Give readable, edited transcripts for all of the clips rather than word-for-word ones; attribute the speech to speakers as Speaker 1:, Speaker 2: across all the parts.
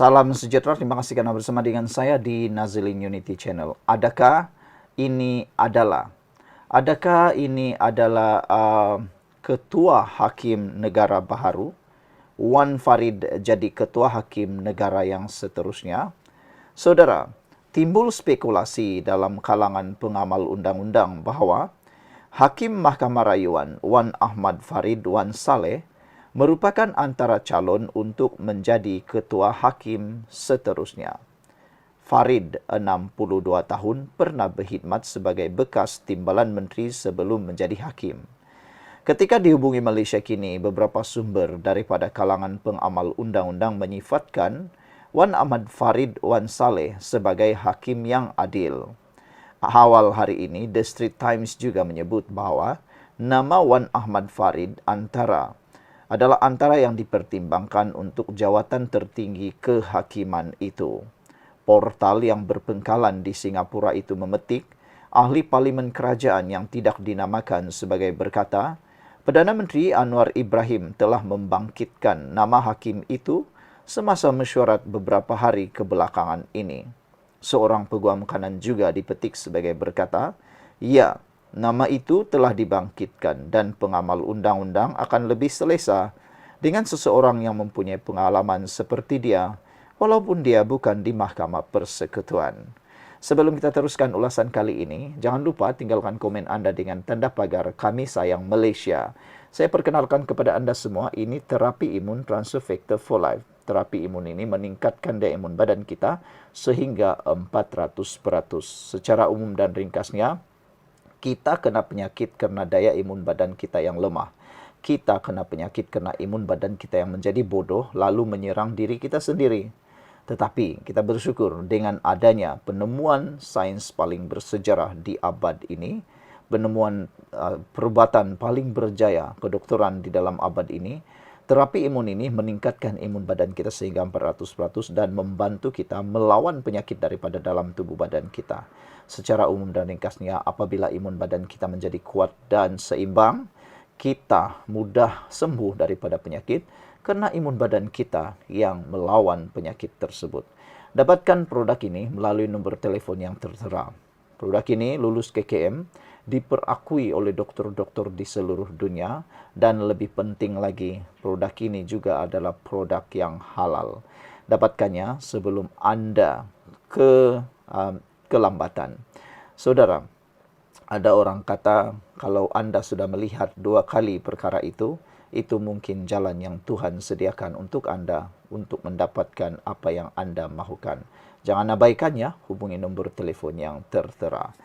Speaker 1: Salam sejahtera, terima kasih karena bersama dengan saya di Nazilin Unity Channel. Adakah ini adalah Ketua Hakim Negara baharu, Wan Farid jadi Ketua Hakim Negara yang seterusnya? Saudara, timbul spekulasi dalam kalangan pengamal undang-undang bahawa Hakim Mahkamah Rayuan Wan Ahmad Farid Wan Saleh merupakan antara calon untuk menjadi ketua hakim seterusnya. Farid, 62 tahun, pernah berkhidmat sebagai bekas timbalan menteri sebelum menjadi hakim. Ketika dihubungi Malaysia kini, beberapa sumber daripada kalangan pengamal undang-undang menyifatkan Wan Ahmad Farid Wan Saleh sebagai hakim yang adil. Awal hari ini, The Straits Times juga menyebut bahawa nama Wan Ahmad Farid adalah antara yang dipertimbangkan untuk jawatan tertinggi kehakiman itu. Portal yang berpengkalan di Singapura itu memetik, ahli parlimen kerajaan yang tidak dinamakan sebagai berkata, Perdana Menteri Anwar Ibrahim telah membangkitkan nama hakim itu semasa mesyuarat beberapa hari kebelakangan ini. Seorang peguam kanan juga dipetik sebagai berkata, ya, nama itu telah dibangkitkan dan pengamal undang-undang akan lebih selesa dengan seseorang yang mempunyai pengalaman seperti dia, walaupun dia bukan di Mahkamah Persekutuan. Sebelum kita teruskan ulasan kali ini, jangan lupa tinggalkan komen anda dengan tanda pagar Kami Sayang Malaysia. Saya perkenalkan kepada anda semua, ini terapi imun Transfer Factor for Life. Terapi imun ini meningkatkan daya imun badan kita sehingga 400%. Secara umum dan ringkasnya, kita kena penyakit kerana daya imun badan kita yang lemah. Kita kena penyakit kerana imun badan kita yang menjadi bodoh lalu menyerang diri kita sendiri. Tetapi kita bersyukur dengan adanya penemuan sains paling bersejarah di abad ini, penemuan perubatan paling berjaya kedokteran di dalam abad ini, terapi imun ini meningkatkan imun badan kita sehingga 400% dan membantu kita melawan penyakit daripada dalam tubuh badan kita. Secara umum dan ringkasnya, apabila imun badan kita menjadi kuat dan seimbang, kita mudah sembuh daripada penyakit kerana imun badan kita yang melawan penyakit tersebut. Dapatkan produk ini melalui nombor telefon yang tertera. Produk ini lulus KKM, diperakui oleh doktor-doktor di seluruh dunia, dan lebih penting lagi, produk ini juga adalah produk yang halal. Dapatkannya sebelum anda kelambatan. Saudara, ada orang kata kalau anda sudah melihat 2 kali perkara itu mungkin jalan yang Tuhan sediakan untuk anda untuk mendapatkan apa yang anda mahukan. Jangan abaikannya, hubungi nombor telefon yang tertera.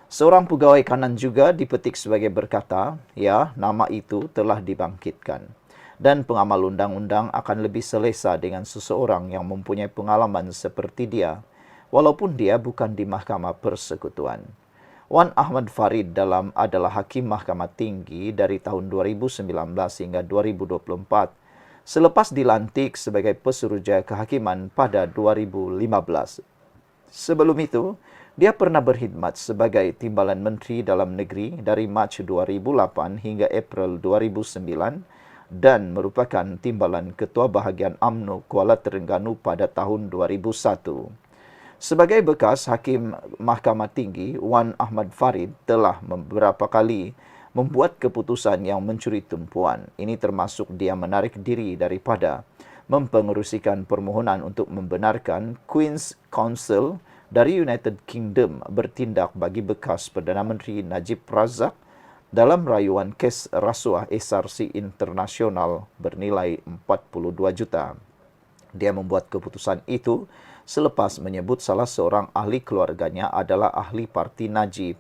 Speaker 1: Seorang pegawai kanan juga dipetik sebagai berkata, ya, nama itu telah dibangkitkan. Dan pengamal undang-undang akan lebih selesa dengan seseorang yang mempunyai pengalaman seperti dia, walaupun dia bukan di Mahkamah Persekutuan. Wan Ahmad Farid adalah Hakim Mahkamah Tinggi dari tahun 2019 hingga 2024, selepas dilantik sebagai Pesuruhjaya Kehakiman pada 2015. Sebelum itu, dia pernah berkhidmat sebagai Timbalan Menteri Dalam Negeri dari Mac 2008 hingga April 2009 dan merupakan Timbalan Ketua Bahagian UMNO Kuala Terengganu pada tahun 2001. Sebagai bekas Hakim Mahkamah Tinggi, Wan Ahmad Farid telah beberapa kali membuat keputusan yang mencuri tumpuan. Ini termasuk dia menarik diri daripada mempengerusikan permohonan untuk membenarkan Queen's Counsel dari United Kingdom bertindak bagi bekas Perdana Menteri Najib Razak dalam rayuan kes rasuah SRC Internasional bernilai 42 juta. Dia membuat keputusan itu selepas menyebut salah seorang ahli keluarganya adalah ahli parti Najib.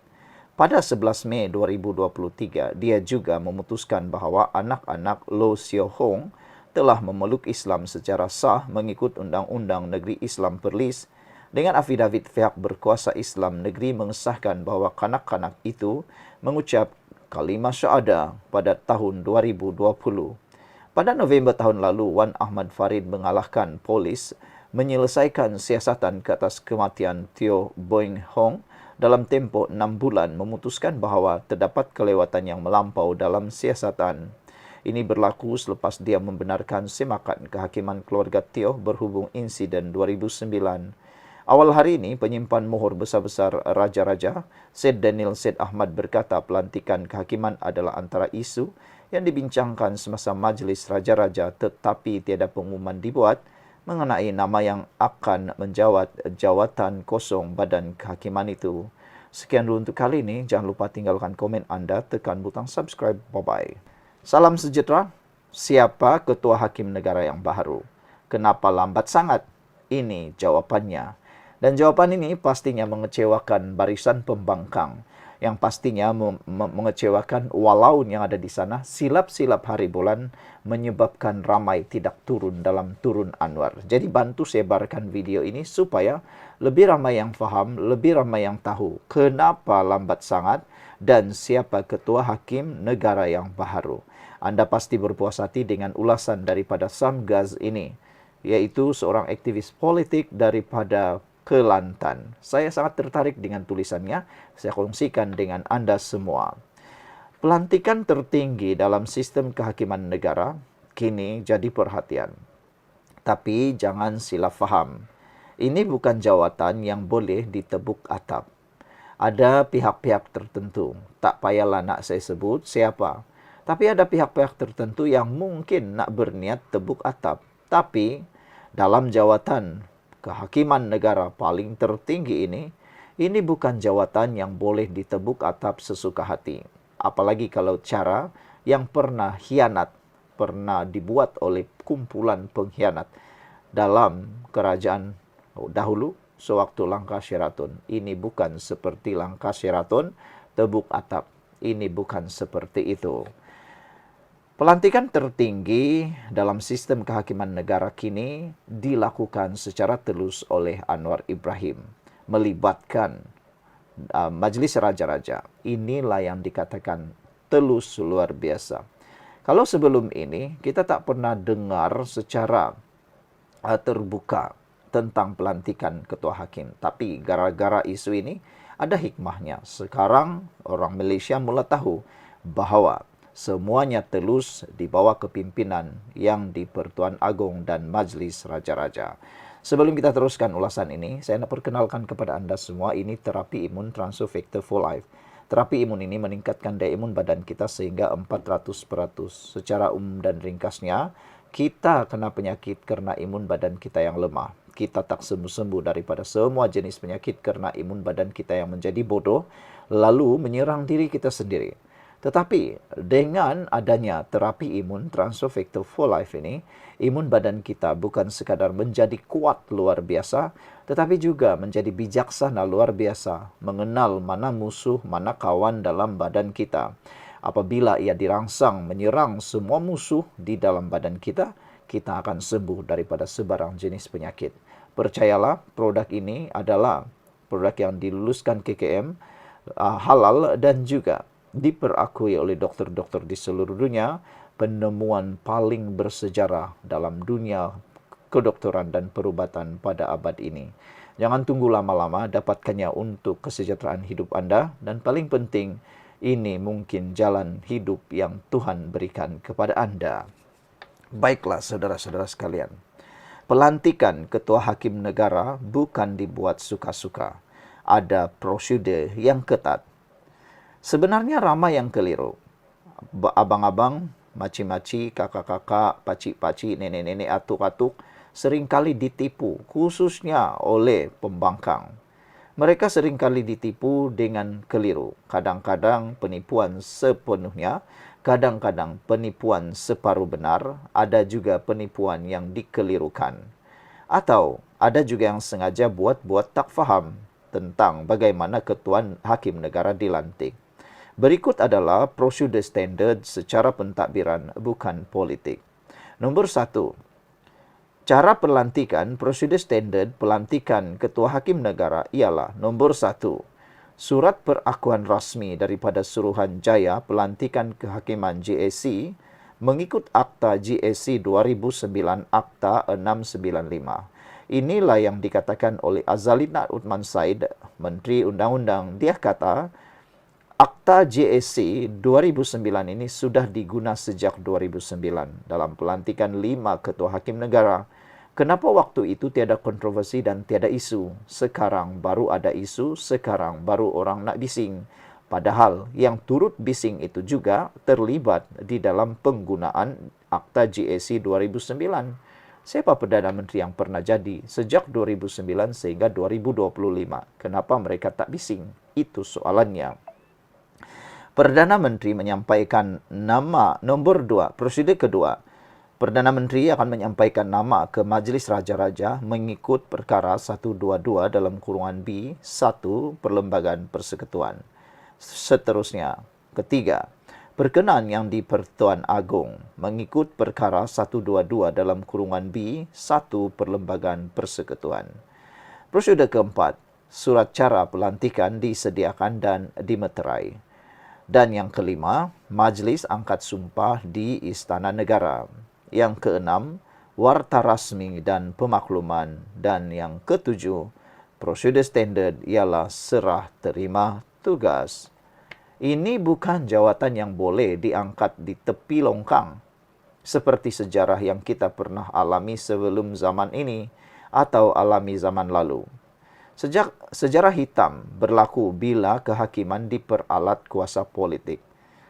Speaker 1: Pada 11 Mei 2023, dia juga memutuskan bahawa anak-anak Low Siew Hong telah memeluk Islam secara sah mengikut Undang-Undang Negeri Islam Perlis dengan afidavit pihak berkuasa Islam negeri mengesahkan bahawa kanak-kanak itu mengucap kalimah syahadah pada tahun 2020. Pada November tahun lalu, Wan Ahmad Farid mengalahkan polis menyelesaikan siasatan ke atas kematian Teo Boeng Hong dalam tempoh 6 bulan, memutuskan bahawa terdapat kelewatan yang melampau dalam siasatan. Ini berlaku selepas dia membenarkan semakan kehakiman keluarga Teo berhubung insiden 2009. Awal hari ini, penyimpan mohor besar-besar Raja-Raja, Syed Daniel Syed Ahmad berkata pelantikan kehakiman adalah antara isu yang dibincangkan semasa Majlis Raja-Raja tetapi tiada pengumuman dibuat mengenai nama yang akan menjawat jawatan kosong badan kehakiman itu. Sekian dulu untuk kali ini. Jangan lupa tinggalkan komen anda, tekan butang subscribe. Bye-bye. Salam sejahtera. Siapa ketua hakim negara yang baru? Kenapa lambat sangat? Ini jawapannya. Dan jawapan ini pastinya mengecewakan barisan pembangkang. Yang pastinya mengecewakan walaun yang ada di sana. Silap-silap hari bulan menyebabkan ramai tidak turun dalam turun Anwar. Jadi bantu sebarkan video ini supaya lebih ramai yang faham, lebih ramai yang tahu kenapa lambat sangat dan siapa ketua hakim negara yang baru. Anda pasti berpuas hati dengan ulasan daripada Sam Gaz ini, yaitu seorang aktivis politik daripada Kelantan. Saya sangat tertarik dengan tulisannya. Saya kongsikan dengan Anda semua. Pelantikan tertinggi dalam sistem kehakiman negara kini jadi perhatian. Tapi jangan silap faham. Ini bukan jawatan yang boleh ditebuk atap. Ada pihak-pihak tertentu, tak payahlah nak saya sebut siapa. Tapi ada pihak-pihak tertentu yang mungkin nak berniat tebuk atap. Tapi dalam jawatan kehakiman negara paling tertinggi ini bukan jawatan yang boleh ditebuk atap sesuka hati. Apalagi kalau cara yang pernah hianat, pernah dibuat oleh kumpulan pengkhianat dalam kerajaan dahulu sewaktu langkah Sheraton. Ini bukan seperti langkah Sheraton, tebuk atap. Ini bukan seperti itu. Pelantikan tertinggi dalam sistem kehakiman negara kini dilakukan secara telus oleh Anwar Ibrahim, melibatkan Majlis Raja-Raja. Inilah yang dikatakan telus luar biasa. Kalau sebelum ini kita tak pernah dengar secara terbuka tentang pelantikan ketua hakim, tapi gara-gara isu ini ada hikmahnya. Sekarang orang Malaysia mula tahu bahawa semuanya telus di bawah kepimpinan yang di-Pertuan Agong dan Majlis Raja-Raja. Sebelum kita teruskan ulasan ini, saya nak perkenalkan kepada anda semua, ini terapi imun Transfer Factor for Life. Terapi imun ini meningkatkan daya imun badan kita sehingga 400%. Secara umum dan ringkasnya, kita kena penyakit kerana imun badan kita yang lemah. Kita tak sembuh-sembuh daripada semua jenis penyakit kerana imun badan kita yang menjadi bodoh, lalu menyerang diri kita sendiri. Tetapi dengan adanya terapi imun Transfer Factor for Life ini, imun badan kita bukan sekadar menjadi kuat luar biasa, tetapi juga menjadi bijaksana luar biasa, mengenal mana musuh, mana kawan dalam badan kita. Apabila ia dirangsang menyerang semua musuh di dalam badan kita, kita akan sembuh daripada sebarang jenis penyakit. Percayalah, produk ini adalah produk yang diluluskan KKM, halal dan juga diperakui oleh doktor-doktor di seluruh dunia, penemuan paling bersejarah dalam dunia kedokteran dan perubatan pada abad ini. Jangan tunggu lama-lama, dapatkannya untuk kesejahteraan hidup anda, dan paling penting, ini mungkin jalan hidup yang Tuhan berikan kepada anda. Baiklah saudara-saudara sekalian, pelantikan ketua hakim negara bukan dibuat suka-suka. Ada prosedur yang ketat. Sebenarnya ramai yang keliru. Abang-abang, maci-maci, kakak-kakak, pacik-pacik, nenek-nenek, atuk-atuk seringkali ditipu, khususnya oleh pembangkang. Mereka seringkali ditipu dengan keliru. Kadang-kadang penipuan sepenuhnya, kadang-kadang penipuan separuh benar, ada juga penipuan yang dikelirukan. Atau ada juga yang sengaja buat tak faham tentang bagaimana ketua hakim negara dilantik. Berikut adalah prosedur standard secara pentadbiran, bukan politik. Nombor 1. Cara pelantikan, prosedur standard pelantikan ketua hakim negara ialah nombor 1. Surat perakuan rasmi daripada Suruhanjaya Pelantikan Kehakiman GAC mengikut Akta GAC 2009 Akta 695. Inilah yang dikatakan oleh Azalina Uthman Said, Menteri Undang-Undang. Dia kata, Akta JSC 2009 ini sudah diguna sejak 2009 dalam pelantikan 5 ketua hakim negara. Kenapa waktu itu tiada kontroversi dan tiada isu? Sekarang baru ada isu, sekarang baru orang nak bising. Padahal yang turut bising itu juga terlibat di dalam penggunaan Akta JSC 2009. Siapa Perdana Menteri yang pernah jadi sejak 2009 sehingga 2025? Kenapa mereka tak bising? Itu soalannya. Perdana Menteri menyampaikan nama nombor 2, prosedur kedua. Perdana Menteri akan menyampaikan nama ke Majlis Raja-Raja mengikut perkara 122 dalam kurungan B 1 Perlembagaan Persekutuan. Seterusnya, ketiga, berkenan yang di Pertuan Agong mengikut perkara 122 dalam kurungan B 1 Perlembagaan Persekutuan. Prosedur keempat, surat cara pelantikan disediakan dan dimeterai. Dan yang kelima, Majlis angkat sumpah di Istana Negara. Yang keenam, warta rasmi dan pemakluman. Dan yang ketujuh, prosedur standard ialah serah terima tugas. Ini bukan jawatan yang boleh diangkat di tepi longkang, seperti sejarah yang kita pernah alami sebelum zaman ini atau alami zaman lalu. Sejarah hitam berlaku bila kehakiman diperalat kuasa politik.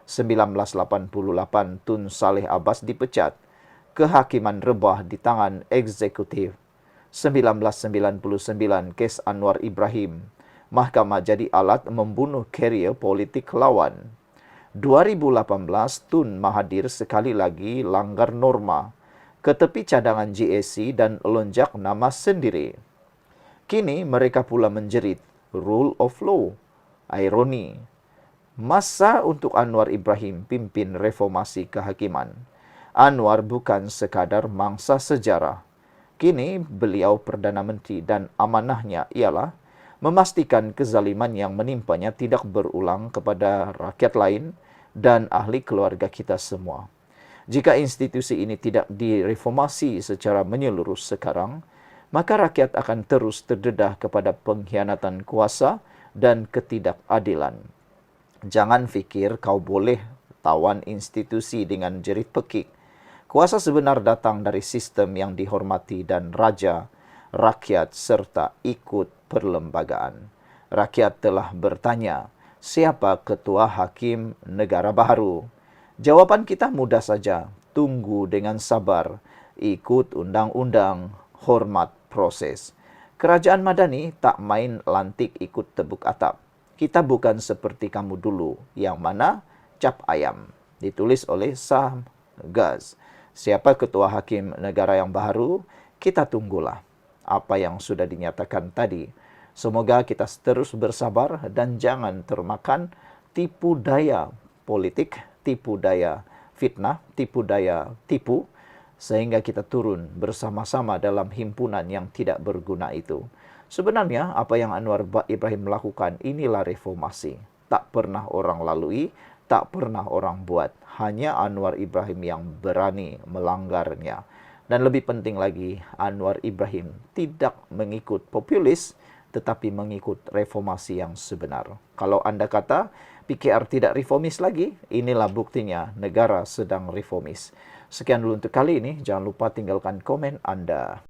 Speaker 1: 1988 Tun Saleh Abbas dipecat. Kehakiman rebah di tangan eksekutif. 1999 kes Anwar Ibrahim. Mahkamah jadi alat membunuh karier politik lawan. 2018 Tun Mahathir sekali lagi langgar norma. Ketepi cadangan JSC dan lonjak nama sendiri. Kini mereka pula menjerit rule of law. Ironi. Masa untuk Anwar Ibrahim pimpin reformasi kehakiman. Anwar bukan sekadar mangsa sejarah. Kini beliau Perdana Menteri dan amanahnya ialah memastikan kezaliman yang menimpanya tidak berulang kepada rakyat lain dan ahli keluarga kita semua. Jika institusi ini tidak direformasi secara menyeluruh sekarang, maka rakyat akan terus terdedah kepada pengkhianatan kuasa dan ketidakadilan. Jangan fikir kau boleh tawan institusi dengan jerit pekik. Kuasa sebenar datang dari sistem yang dihormati dan raja, rakyat serta ikut perlembagaan. Rakyat telah bertanya, siapa ketua hakim negara baharu? Jawapan kita mudah saja, tunggu dengan sabar, ikut undang-undang, hormat proses. Kerajaan Madani tak main lantik ikut tebuk atap. Kita bukan seperti kamu dulu, yang mana cap ayam. Ditulis oleh Sam Gaz. Siapa ketua hakim negara yang baru? Kita tunggulah apa yang sudah dinyatakan tadi. Semoga kita terus bersabar dan jangan termakan tipu daya politik, tipu daya fitnah, tipu daya tipu, sehingga kita turun bersama-sama dalam himpunan yang tidak berguna itu. Sebenarnya apa yang Anwar Ibrahim lakukan inilah reformasi. Tak pernah orang lalui, tak pernah orang buat. Hanya Anwar Ibrahim yang berani melanggarnya. Dan lebih penting lagi, Anwar Ibrahim tidak mengikut populis, tetapi mengikut reformasi yang sebenar. Kalau Anda kata PKR tidak reformis lagi, inilah buktinya negara sedang reformis. Sekian dulu untuk kali ini. Jangan lupa tinggalkan komen Anda.